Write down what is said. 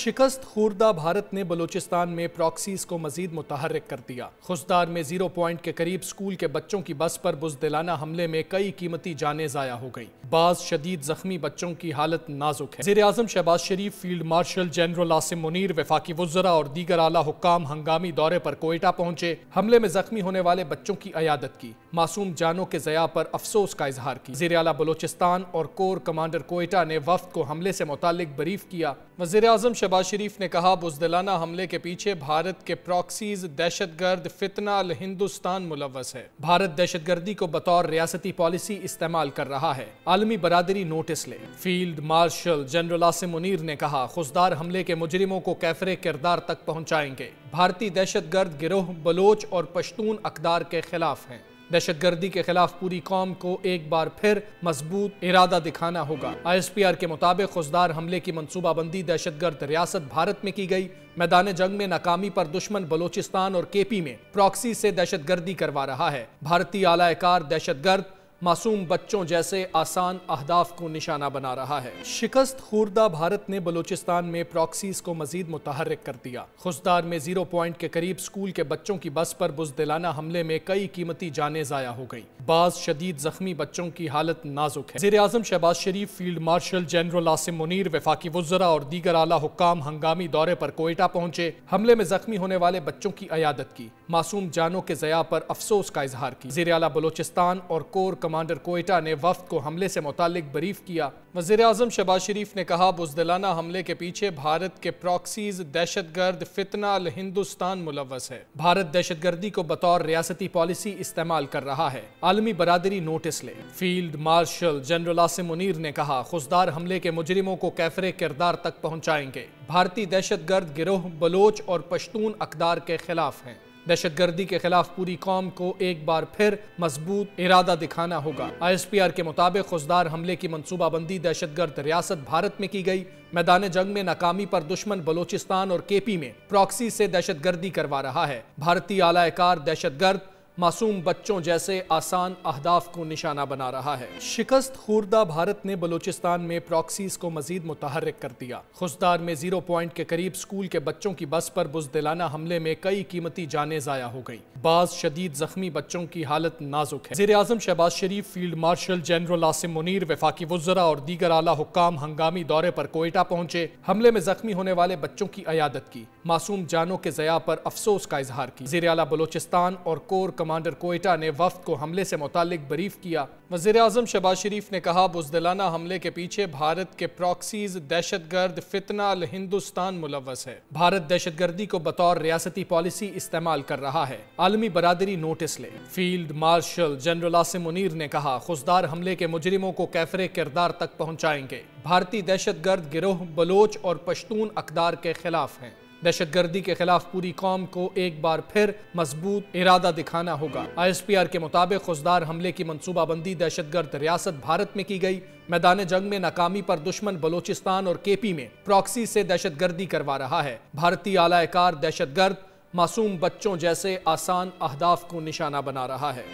شکست خوردہ بھارت نے بلوچستان میں پراکسیز کو مزید متحرک کر دیا۔ خوزدار میں 0 پوائنٹ کے قریب سکول کے بچوں کی بس پر بزدلانہ حملے میں کئی قیمتی جانیں ضائع ہو گئیں۔ بعض شدید زخمی بچوں کی حالت نازک ہے۔ وزیر اعظم Shehbaz Sharif, field marshal general Asim Munir, وفاقی وزراء اور دیگر اعلیٰ حکام ہنگامی دورے پر کوئٹہ پہنچے، حملے میں زخمی ہونے والے بچوں کی عیادت کی، معصوم جانوں کے ضیاع پر افسوس کا اظہار کی۔ وزیر اعلیٰ بلوچستان اور کور کمانڈر کوئٹہ نے وفد کو حملے سے متعلق بریف کیا۔ وزیر اعظم شہباز شریف نے کہا، بزدلانہ حملے کے پیچھے بھارت کے پراکسیز دہشت گرد فتنہ الہندوستان ملوث ہے۔ بھارت دہشت گردی کو بطور ریاستی پالیسی استعمال کر رہا ہے، عالمی برادری نوٹس لے۔ Field marshal general Asim Munir نے کہا، خوزدار حملے کے مجرموں کو کیفر کردار تک پہنچائیں گے۔ بھارتی دہشت گرد گروہ بلوچ اور پشتون اقدار کے خلاف ہیں۔ دہشت گردی کے خلاف پوری قوم کو ایک بار پھر مضبوط ارادہ دکھانا ہوگا۔ ISPR کے مطابق خوزدار حملے کی منصوبہ بندی دہشت گرد ریاست بھارت میں کی گئی۔ میدان جنگ میں ناکامی پر دشمن بلوچستان اور KP میں پراکسی سے دہشت گردی کروا رہا ہے۔ بھارتی اعلی کار دہشت گرد معصوم بچوں جیسے آسان اہداف کو نشانہ بنا رہا ہے۔ شکست خوردہ بھارت نے بلوچستان میں پراکسیز کو مزید متحرک کر دیا۔ خوزدار میں 0 پوائنٹ کے قریب سکول کے بچوں کی بس پر بزدلانہ حملے میں کئی قیمتی جانیں ضائع ہو گئیں۔ بعض شدید زخمی بچوں کی حالت نازک ہے۔ وزیر اعظم Shehbaz Sharif, field marshal general Asim Munir, وفاقی وزراء اور دیگر اعلیٰ حکام ہنگامی دورے پر کوئٹہ پہنچے، حملے میں زخمی ہونے والے بچوں کی عیادت کی، معصوم جانوں کے ضیاع پر افسوس کا اظہار کی۔ وزیر اعلیٰ بلوچستان اور کور کمانڈر کوئٹہ نے وفد کو حملے سے متعلق بریف کیا۔ وزیر اعظم شہباز شریف نے کہا، بزدلانہ حملے کے پیچھے بھارت کے پراکسیز دہشت گرد فتنہ الہندوستان ملوث ہے۔ بھارت دہشت گردی کو بطور ریاستی پالیسی استعمال کر رہا ہے، عالمی برادری نوٹس لے۔ Field marshal general Asim Munir نے کہا، خوزدار حملے کے مجرموں کو کیفر کردار تک پہنچائیں گے۔ بھارتی دہشت گرد گروہ بلوچ اور پشتون اقدار کے خلاف ہیں۔ دہشت گردی کے خلاف پوری قوم کو ایک بار پھر مضبوط ارادہ دکھانا ہوگا۔ ISPR کے مطابق خوزدار حملے کی منصوبہ بندی دہشت گرد ریاست بھارت میں کی گئی۔ میدان جنگ میں ناکامی پر دشمن بلوچستان اور KP میں پراکسی سے دہشت گردی کروا رہا ہے۔ بھارتی اعلی کار دہشت گرد معصوم بچوں جیسے آسان اہداف کو نشانہ بنا رہا ہے۔ شکست خوردہ بھارت نے بلوچستان میں پراکسیز کو مزید متحرک کر دیا۔ خوزدار میں 0 پوائنٹ کے قریب سکول کے بچوں کی بس پر بزدلانہ حملے میں کئی قیمتی جانیں ضائع ہو گئیں۔ بعض شدید زخمی بچوں کی حالت نازک ہے۔ وزیر اعظم Shehbaz Sharif, field marshal general Asim Munir, وفاقی وزراء اور دیگر اعلیٰ حکام ہنگامی دورے پر کوئٹہ پہنچے، حملے میں زخمی ہونے والے بچوں کی عیادت کی، معصوم جانوں کے ضیاع پر افسوس کا اظہار کی۔ وزیر اعلیٰ بلوچستان اور کور کمانڈر کوئٹہ نے وفد کو حملے سے متعلق بریف کیا۔ وزیر اعظم شہباز شریف نے کہا، بزدلانہ حملے کے پیچھے بھارت کے پراکسیز دہشت گرد فتنہ الہندوستان ملوث ہے۔ بھارت دہشت گردی کو بطور ریاستی پالیسی استعمال کر رہا ہے، عالمی برادری نوٹس لے۔ Field marshal general Asim Munir نے کہا، خوزدار حملے کے مجرموں کو کیفر کردار تک پہنچائیں گے۔ بھارتی دہشت گرد گروہ بلوچ اور پشتون اقدار کے خلاف ہیں۔ دہشت گردی کے خلاف پوری قوم کو ایک بار پھر مضبوط ارادہ دکھانا ہوگا۔ ISPR کے مطابق خوزدار حملے کی منصوبہ بندی دہشت گرد ریاست بھارت میں کی گئی۔ میدان جنگ میں ناکامی پر دشمن بلوچستان اور KP میں پراکسی سے دہشت گردی کروا رہا ہے۔ بھارتی اعلی کار دہشت گرد معصوم بچوں جیسے آسان اہداف کو نشانہ بنا رہا ہے۔